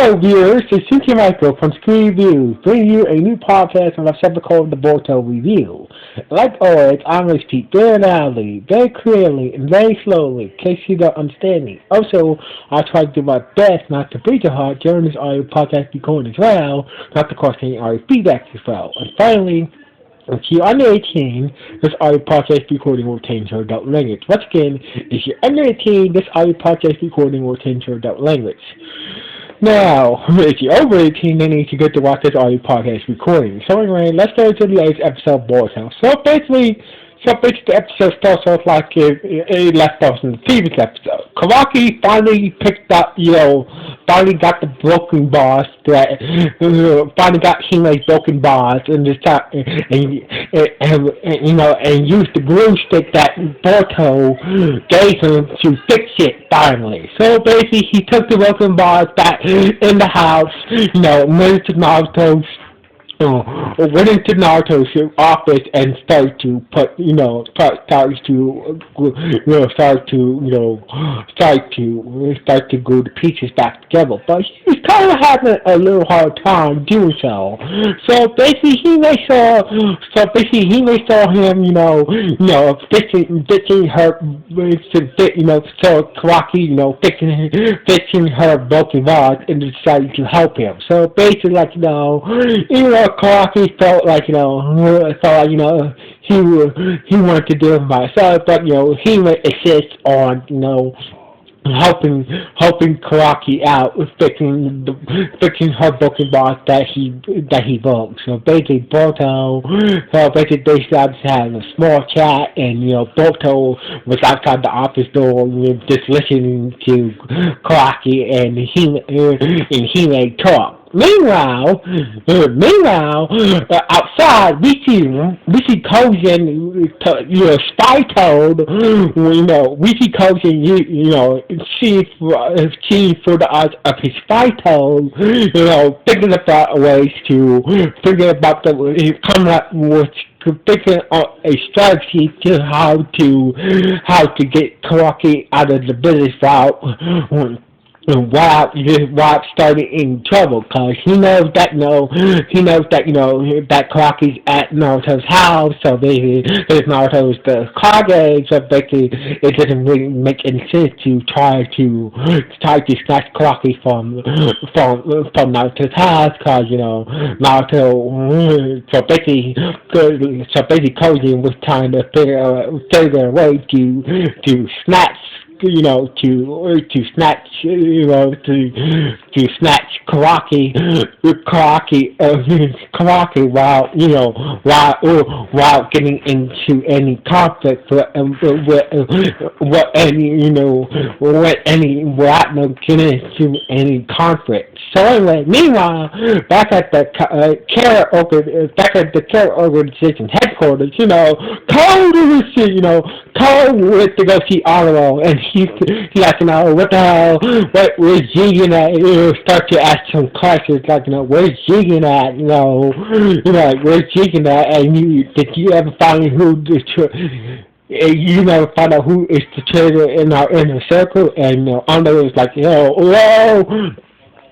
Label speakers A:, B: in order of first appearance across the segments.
A: Hello, viewers. It's Cynthia Michael from Screen Reviews, bringing you a new podcast of our subject called the Boruto Review. Like always, I'm going to speak very loudly, very clearly, and very slowly, in case you don't understand me. Also, I'll try to do my best not to breathe too hard during this audio podcast recording as well, not to cause any audio feedback as well. And finally, if you're under 18, this audio podcast recording will change your adult language. Once again, if you're under 18, this audio podcast recording will change your adult language. Now, if you're over 18, then you can get to watch this audio podcast recording. So anyway, let's go to the latest episode of Boruto. So basically, the episode starts off like it left off in the previous episode. Kawaki finally picked up, finally got the broken bars that, finally got Hime's broken bars and this time, and used the glue stick that Boruto gave him to fix it finally. So basically, he took the broken bars back in the house, moved to Naruto's went into Naruto's office and started to put, start to glue the pieces back together. But he's kind of having a little hard time doing so. So basically, he may saw him, fixing her, so Kawaki, fixing her broken rod and decided to help him. So basically, Kawaki felt like, he wanted to do it by himself, but, he would insist on, helping Kawaki out with fixing her broken box that he broke. So basically, Boruto, they started having a small chat, and Boruto was outside the office door, just listening to Kawaki and he talk. Meanwhile, outside we see Kojin, Spy Toad, we see Kojin, see for the odds of his Spy Toad, thinking about ways to coming up with thinking of a strategy to how to get Kawaki out of the business route. While starting in trouble, because he knows that that Kawaki's at Naruto's house, so basically Naruto's the Kage, so basically it doesn't really make any sense to try to snatch Kawaki from Naruto's house, because Naruto, so basically Koji was trying to figure a way to snatch to snatch Kawaki while getting into any conflict getting into any conflict. So anyway, meanwhile, back at the Carrot Organization headquarters, Cole went to go see Arlo, and he's like, what the hell, where's Jigen at? Start to ask some questions, like, where's Jigen at? Where's Jigen at? And did you ever find you never find out who is the traitor in our inner circle? And Arlo was like,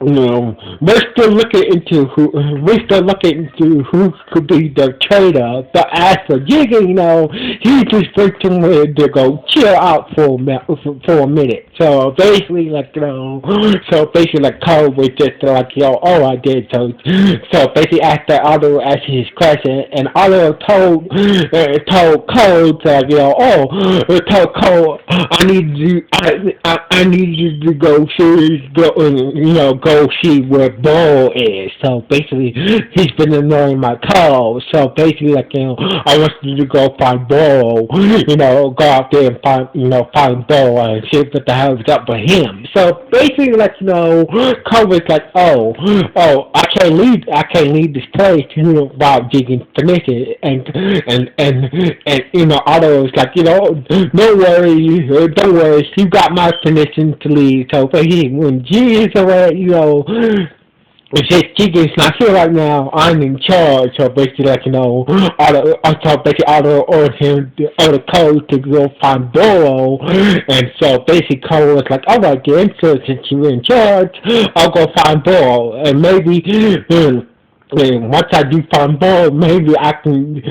A: we're still looking into who could be the traitor. But as for Jigen, he just went somewhere to go chill out for a minute. So basically, Cole was just like, I did. So basically, after Otto asked his question, and Otto told Cole that, told Cole, I need you to go see where Bo is. So basically, he's been annoying my Cole. So basically, I want you to go find Bo. Go out there and find Bo and see what the hell is up with him. So basically, Cole was like, I can't leave this place, while Jigen finishes. And Otto was like, don't worry, you got my permission to leave. So basically, when Jigen's away, It says Keegan's not here right now. I'm in charge. So basically, like all the ordered him all the code to go find Boro, and so basically Cole was like, "All right, then, so since you're in charge, I'll go find Boro, and maybe." And once I do find Boro, maybe I can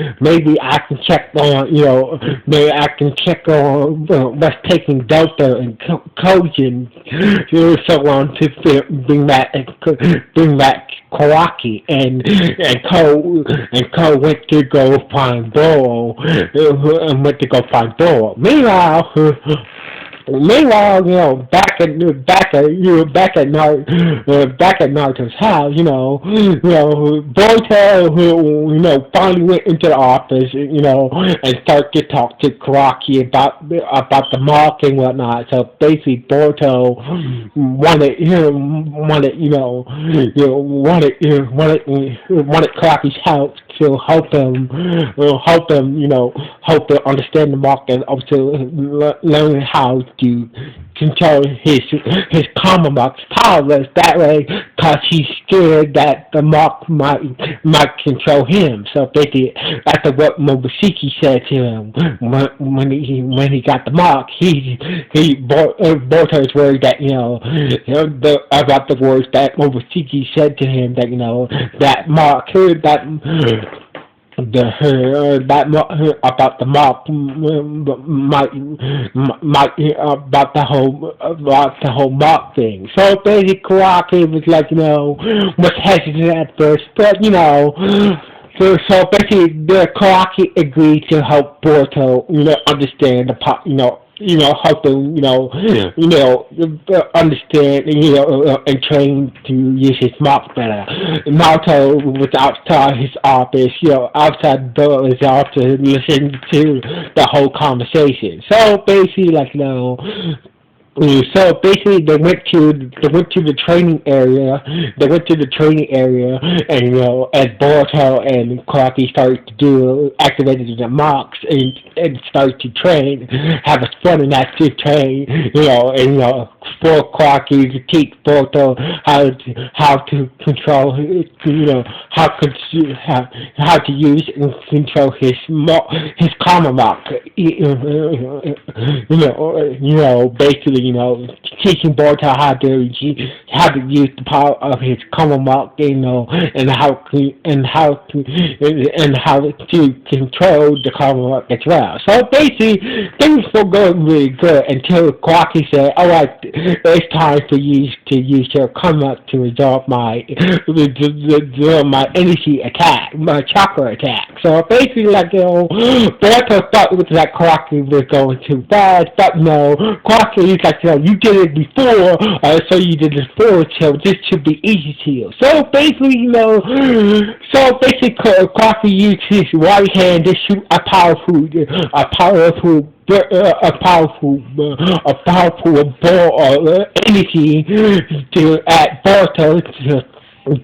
A: check on, maybe I can check on what's taking Delta and Kojin, so on to bring back Kawaki, and Cole went to go find Boro, and went to go find Boro. Meanwhile, back at Naruto's house, Boruto, who finally went into the office, and started to talk to Karaki about the mark and whatnot. So basically, Boruto wanted Karaki's help to help him understand the mark and also learn how to control his Commonwealth's powers that way, because he's scared that the mark might control him. So basically, after what Momoshiki said to him when he got the mark, Boruto is worried that about the words that Momoshiki said to him, that that mark about the mob might about the whole mob thing. So basically, Karaki was like, was hesitant at first, but so basically, the Karaki agreed to help Boruto, understand the help them, understand, and train to use his mouth better. Naruto was outside his office, outside the door of his office, listening to the whole conversation. So basically, so basically, they went to the training area. And as Boruto and Karaki started to activated the mocks and started to train, have fun in that to train. For Karaki to teach Boruto how to control, how to use and control his karma mock. Basically, teaching Boruto how to use the power of his Commonwealth, and how to control the Commonwealth as well. So basically, things were going really good until Kawaki said, "All right, it's time for you to use your Commonwealth to resolve my energy attack, my chakra attack." So basically, Boruto thought that Kawaki was going too fast, but no, Kawaki is like, you did it before, so you did it before, so this should be easy to you. So basically, Kawaki used his right hand to shoot a powerful ball of energy at Boruto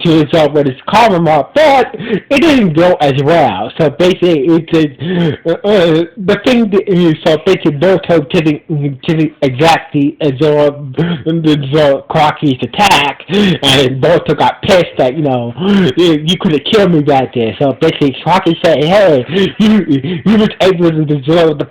A: to resolve what is common up, but it didn't go as well. So basically, the thing is, so basically, Boruto didn't exactly absorb Karaki's attack, and Boruto got pissed that you could have killed me back there. So basically, Karaki said, "Hey, you was able to absorb the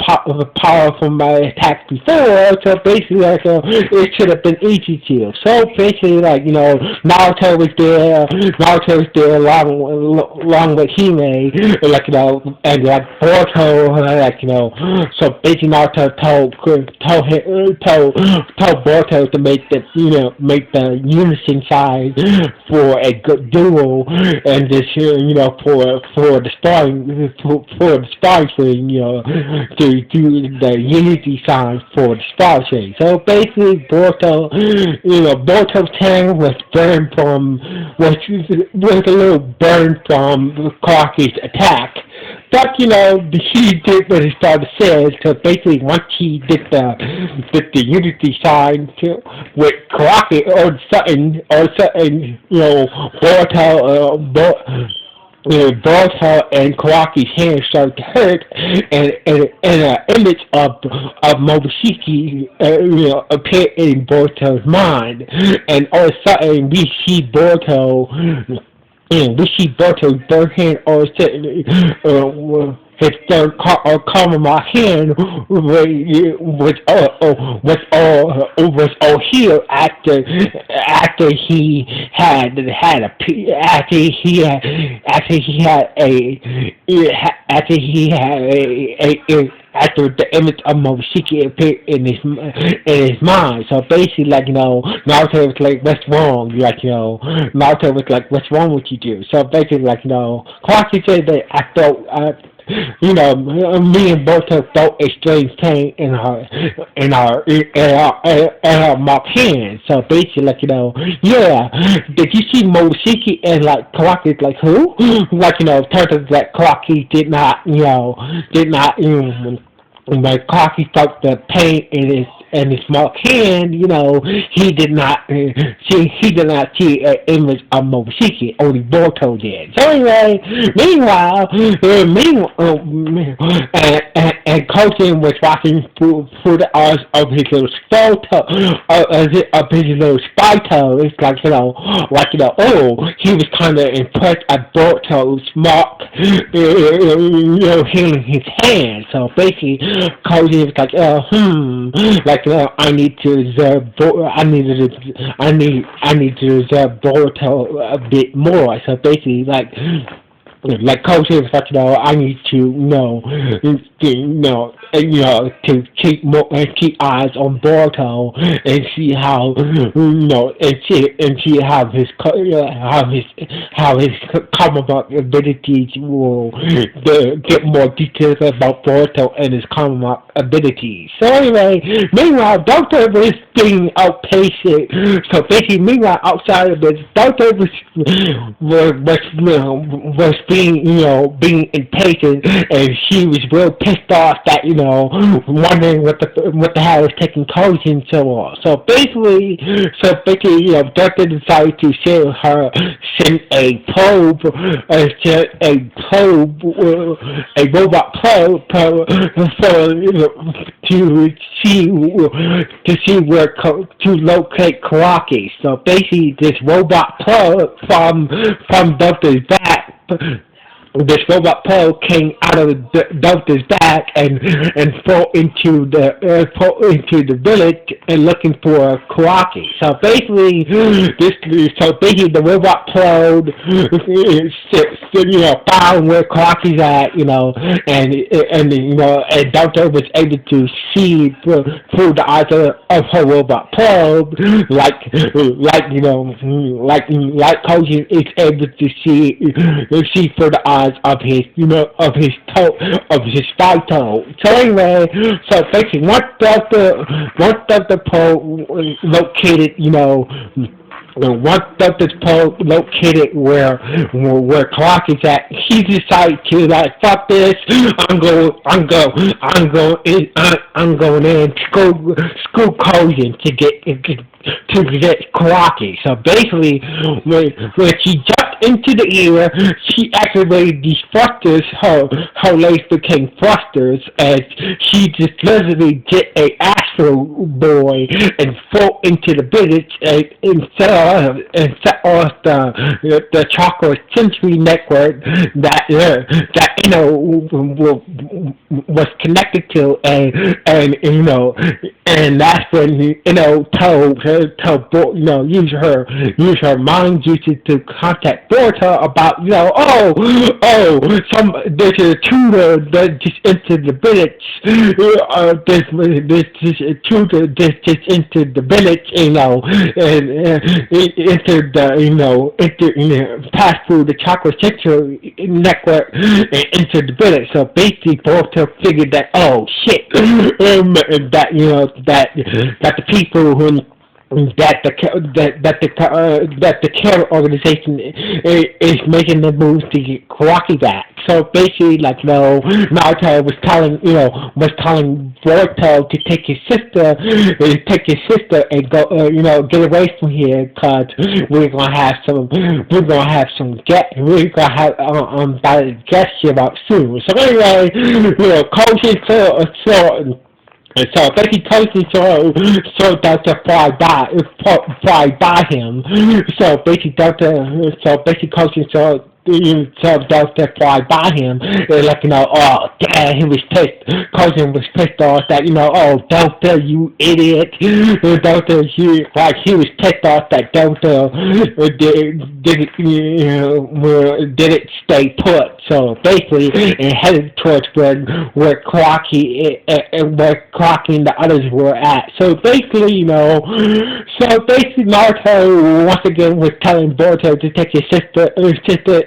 A: power from my attack before, so basically, it should have been easy to you." So basically, Naruto was there. Naruto was there along with Hime, and Boruto, so basically Naruto told Boruto to make the unison sign for a good duel, and this for the sparring thing, to do the unity sign for the sparring thing. So basically, Boruto's hand was burned was a little burned from Karaki's attack. But he did what his father says. So basically, once he did the unity sign with Karaki, or something, Boruto, Boruto and Kawaki's hands start to hurt, and an image of Momoshiki, appear in Boruto's mind, and all of a sudden we see Boruto, third hand all of a sudden, his third Kamama hand was all healed after he had after the image of Momoshiki appeared in his mind. So basically, Naruto was like, "What's wrong?" Naruto was like, "What's wrong with you, dude?" So basically, Kawaki said that I felt. Me and Boruto felt a strange pain in our mouth hands. So basically, yeah. Did you see Momoshiki and Kawaki? Like who? Turns out that Kawaki when Kawaki felt the pain in his small hand, he did not see an image of Momoshiki. Only Boruto did. So anyway, meanwhile, and Kojin was walking through the eyes of his little spy toe. It's he was kind of impressed at Boruto's smart, healing his hand. So basically, Kojin was I need to reserve Boruto a bit more. So basically, Coach was I need to keep eyes on Boruto and see how his comic abilities will get more details about Boruto and his comic abilities. So anyway, meanwhile, Boruto was being outpaced. So basically, meanwhile, outside of this, Boruto was being impatient, and she was real pissed off that wondering what the hell was taking Koji and so on. So basically, Doctor decided to send a probe, a robot probe, to locate Kawaki. So basically, this robot probe from Doctor's back. This robot probe came out of the doctor's back and fell into the village and looking for Kawaki. So basically, the robot probe found where Kawaki's at, and Doctor was able to see through the eyes of her robot probe, like Koji is able to see through the eyes of his spy toe. So anyway, so basically once Dr. Poe located, once Dr. Poe located where Kawaki's at, he decided to fuck this. I'm going in school Kojin to get Kawaki. So basically, when she jumped into the air, she activated these thrusters. Her legs became thrusters, as she just literally did a Astro Boy and flew into the village and set off the chakra sensory network that was connected to, and that's when use her mind juices to contact Boruto about there's a tutor that just entered the village. This tutor just entered the village, and passed through the chakra sensory network and entered the village. So basically, Boruto figured that that the people who that the terror organization is making the moves to get Rocky back. So basically, like Naruto was telling Boruto to take his sister and go, get away from here, cause we're gonna have about to get here out soon. So anyway, coaches and so basically Coach so Dr. fly by him. So basically Coach so Dr. fly by him. And like, oh damn, he was pissed. Coach was pissed off that, oh Dr. you idiot. Dr. he was pissed off that Dr. didn't stay put. So basically, and headed towards where Crocky and the others were at. So basically, Naruto once again was telling Boruto to take his sister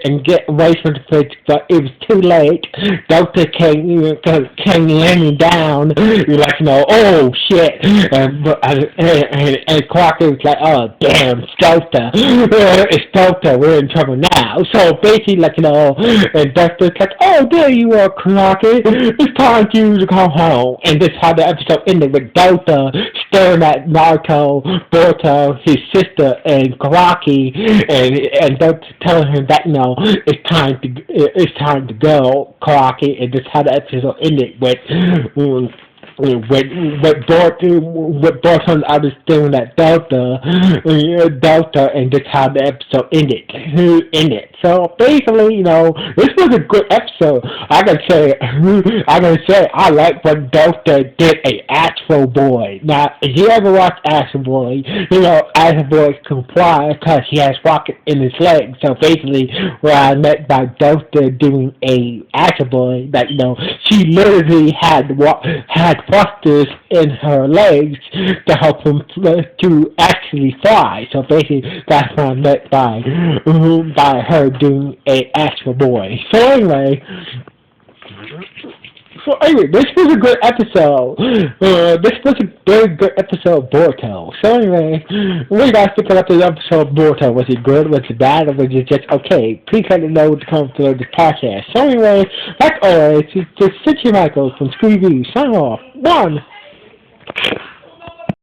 A: and get away from the place, but it was too late. Dota came landing down. You're like, oh shit, and Crocky was like, oh damn, it's Dota, we're in trouble now. So basically, like, and Dexter's like, oh, there you are, Crockett. It's time for you to come home. And this is how the episode ended with Dota staring at Naruto, Boruto, his sister, and Crocky, and Dota telling him that, it's time to go, Crocky. And this is how the episode ended with Boruto and others doing that Delta, and that's how the episode ended. So basically, this was a good episode. I gotta say, I like when Delta did a Astro Boy. Now, if you ever watch Astro Boy, Astro Boy can fly because he has rocket in his leg. So basically, what I meant by Delta doing a Astro Boy, that she literally had thrusters in her legs to help him to actually fly. So basically, that's what I meant by her doing a Astro Boy. So anyway, this was a good episode. This was a very good episode of Boruto. So anyway, what do you guys think about the episode of Boruto? Was it good? Was it bad? Or was it just okay? Please let me know to come to the podcast. So anyway, like always, it's City Michael from Scooby-Doo. Sign off. 1.